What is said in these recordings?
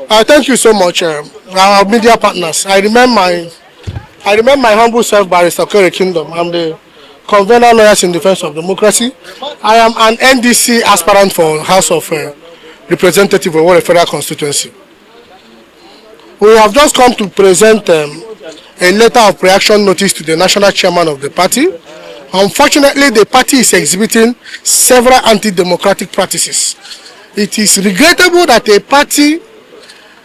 Thank you so much, our media partners. I remember my humble self, Barrister Okere Bl0w. I'm the convener lawyers in defense of democracy. I am an NDC aspirant for House of Representatives of Okere Federal Constituency. We have just come to present a letter of reaction notice to the national chairman of the party. Unfortunately, the party is exhibiting several anti-democratic practices. It is regrettable that a party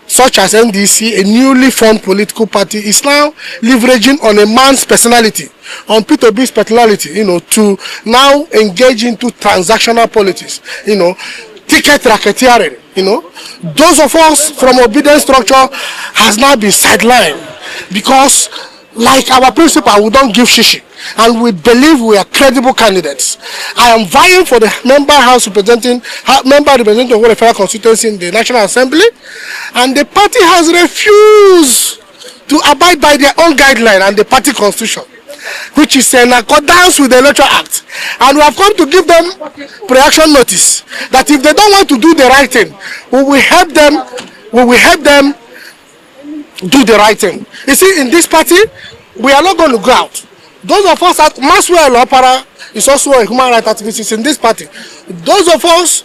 such as NDC, a newly formed political party, is now leveraging on a man's personality, on P2B's personality, to now engage into transactional politics, ticket racketeering, Those of us from obedience structure has now been sidelined because, like our principal, we don't give shishi, and we believe we are credible candidates. I am vying for the member representing Okere Federal Constituency in the National Assembly, and the party has refused to abide by their own guideline and the party constitution, which is in accordance with the Electoral Act. And we have come to give them pre-action notice that if they don't want to do the right thing, we will help them do the right thing. You see, in this party, we are not going to go out. Those of us at Maswell Opera is also a human rights activist in this party. Those of us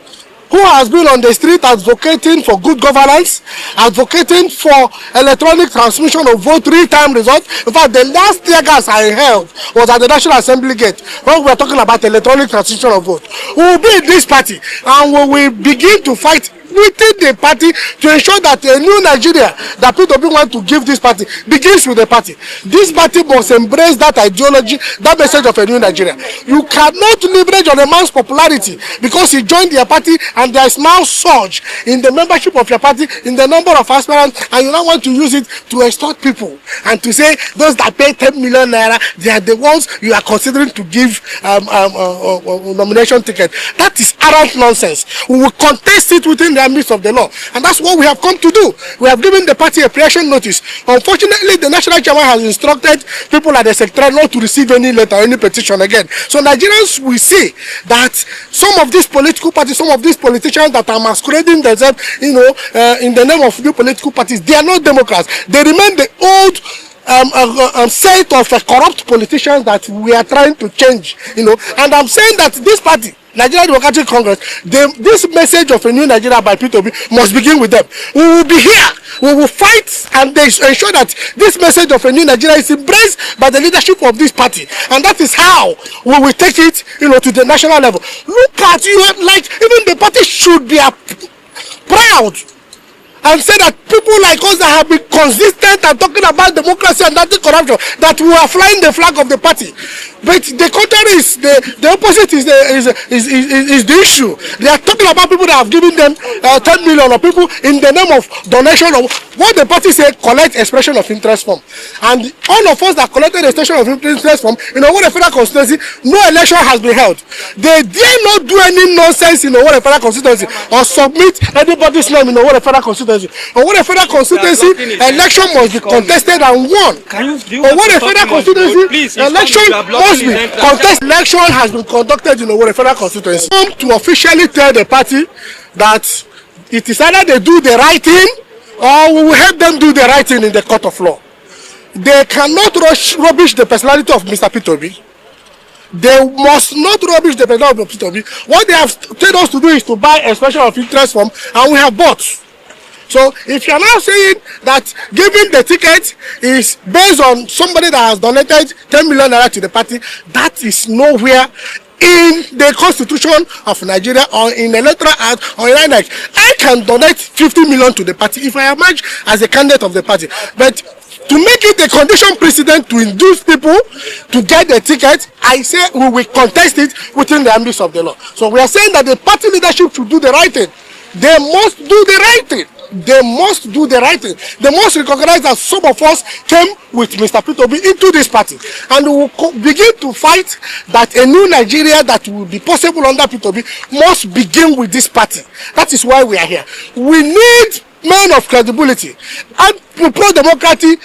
who has been on the street advocating for good governance, advocating for electronic transmission of vote, real-time results. In fact, the last tear gas I held was at the National Assembly gate when we were talking about electronic transmission of vote. We will be in this party and we will begin to fight within the party to ensure that a new Nigeria that people want to give this party begins with the party. This party must embrace that ideology, that message of a new Nigeria. You cannot leverage on a man's popularity because he joined your party and there is now surge in the membership of your party, in the number of aspirants, and you now want to use it to extort people and to say those that pay 10 million naira, they are the ones you are considering to give nomination ticket. That is arrant nonsense. We will contest it within the midst of the law, and that's what we have come to do. We have given the party a pre-action notice. Unfortunately, the national chairman has instructed people at the secretariat not to receive any letter or any petition again. So Nigerians will see that some of these political parties, some of these politicians that are masquerading themselves, in the name of new political parties, they are not Democrats. They remain the old set of corrupt politicians that we are trying to change. And I'm saying that this party, Nigeria Democratic Congress, this message of a new Nigeria by P2B must begin with them. We will be here. We will fight and ensure that this message of a new Nigeria is embraced by the leadership of this party. And that is how we will take it, to the national level. Look at like even the party should be proud and say that people like us that have been consistent and talking about democracy and anti-corruption, that we are flying the flag of the party. But the contrary is the opposite is the issue. They are talking about people that have given them 10 million of people in the name of donation of what the party say collect expression of interest form. And all of us that collected expression of interest form in Okere Federal Constituency, no election has been held. They dare not do any nonsense in Okere Federal Constituency or submit anybody's name in Okere Federal Constituency. Okere Federal Constituency election must be contested and won. Okere Federal Constituency election must be contested. Election has been conducted in Okere Federal Constituency. To officially tell the party that it is either they do the right thing or we will help them do the right thing in the court of law. They cannot rubbish the personality of Mr. P2B. They must not rubbish the personality of P2B. What they have told us to do is to buy expression of interest form, and we have bought. So if you are now saying that giving the ticket is based on somebody that has donated 10 million naira to the party, that is nowhere in the constitution of Nigeria or in the electoral act or in INEC. I can donate 50 million to the party if I emerge as a candidate of the party. But to make it a condition precedent to induce people to get the ticket, I say we will contest it within the ambit of the law. So we are saying that the party leadership should do the right thing. They must do the right thing. They must do the right thing. They must recognize that some of us came with Mr. P2B into this party, and we will begin to fight that a new Nigeria that will be possible under P2B must begin with this party. That is why we are here. We need men of credibility, and pro-democracy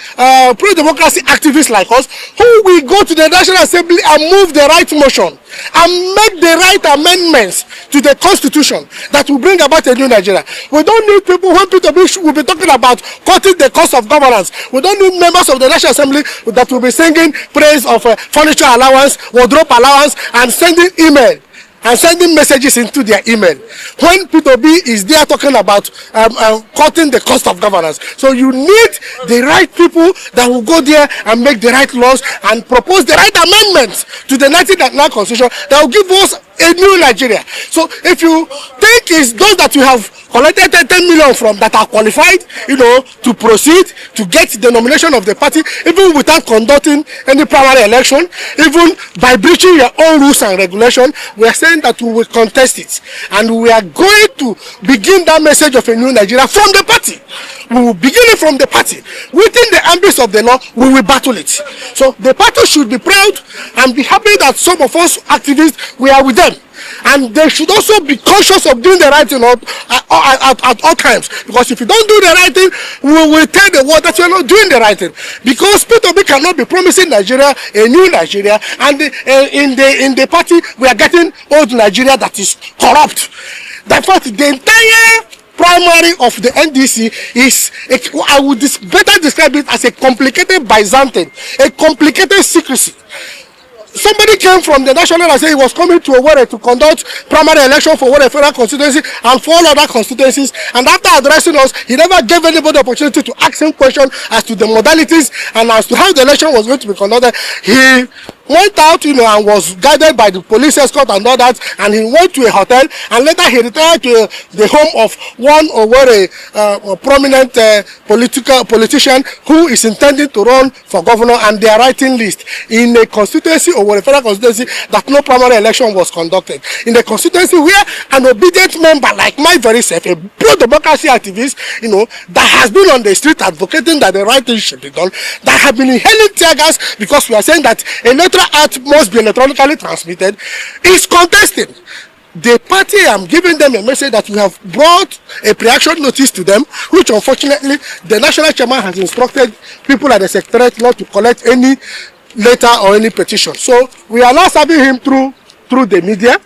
activists like us, who will go to the National Assembly and move the right motion and make the right amendments to the Constitution that will bring about a new Nigeria. We don't need people when people will be talking about cutting the cost of governance. We don't need members of the National Assembly that will be singing praise of furniture allowance, wardrobe allowance, and sending email and sending messages into their email when P2B is there talking about cutting the cost of governance. So you need the right people that will go there and make the right laws and propose the right amendments to the 1999 Constitution that will give us a new Nigeria. So if you think it's those that you have collected 10 million from that are qualified, to proceed to get the nomination of the party, even without conducting any primary election, even by breaching your own rules and regulations, we are saying that we will contest it. And we are going to begin that message of a new Nigeria from the party. We will begin it from the party. Within the ambits of the law, we will battle it. So the party should be proud and be happy that some of us activists, we are with them. And they should also be conscious of doing the right thing at all times. Because if you don't do the right thing, we will tell the world that you are not doing the right thing. Because P2B cannot be promising Nigeria a new Nigeria, and in the party we are getting old Nigeria that is corrupt. Therefore, the entire primary of the NDC is, I would better describe it as a complicated Byzantine, a complicated secrecy. Somebody came from the national and said he was coming to Okere to conduct primary election for Okere federal constituency and for all other constituencies, and after addressing us, he never gave anybody the opportunity to ask him questions as to the modalities and as to how the election was going to be conducted. He went out, and was guided by the police escort and all that, and he went to a hotel, and later he returned to the home of one Okere prominent politician who is intending to run for governor, and they are writing list in a constituency or a federal constituency that no primary election was conducted. In a constituency where an obedient member like my very self, a pro-democracy activist, that has been on the street advocating that the right thing should be done, that have been inhaling tear gas because we are saying that electoral act must be electronically transmitted, is contesting. The party, I'm giving them a message that we have brought a pre-action notice to them, which unfortunately the national chairman has instructed people at the secretariat not to collect any letter or any petition. So we are now serving him through the media,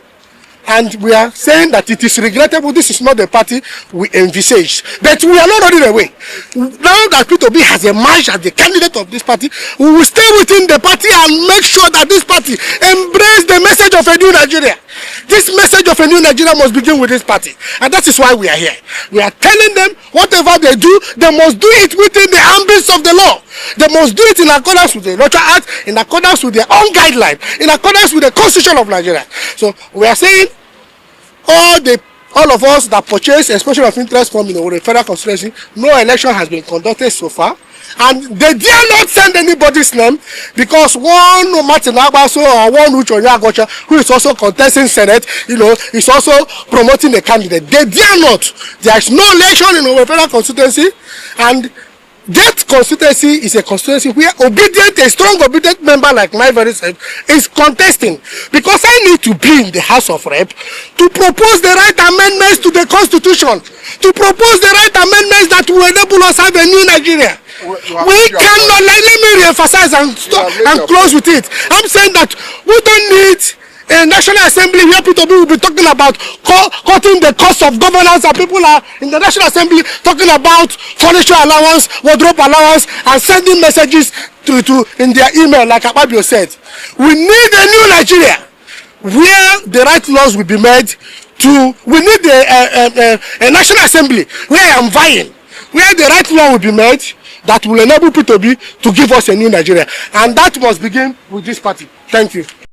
and we are saying that it is regrettable. This is not the party we envisage. But we are not running away. Now that P2B has emerged as the candidate of this party, we will stay within the party and make sure that this party embrace the message of a new Nigeria. This message of a new Nigeria must begin with this party. And that is why we are here. We are telling them whatever they do, they must do it within the ambits of the law. They must do it in accordance with the electoral act, in accordance with their own guideline, in accordance with the Constitution of Nigeria. So we are saying all of us that purchase a special of interest form in the federal constituency, no election has been conducted so far, and they dare not send anybody's name, because one Martin Agbaso or one Uche Onyeagocha, who is also contesting Senate, is also promoting a candidate. They dare not. There is no election in the federal constituency, and that constituency is a constituency where a strong obedient member like my very self is contesting, because I need to be in the House of Rep to propose the right amendments to the Constitution, to propose the right amendments that will enable us have a new Nigeria. We cannot, let me re-emphasize and close with it. I'm saying that we don't need a National Assembly where P2B will be talking about cutting the cost of governance, and people are in the National Assembly talking about furniture allowance, wardrobe allowance, and sending messages in their email, like Akpabio said. We need a new Nigeria where the right laws will be made. We need a National Assembly where I am vying, where the right law will be made that will enable P2B to give us a new Nigeria. And that must begin with this party. Thank you.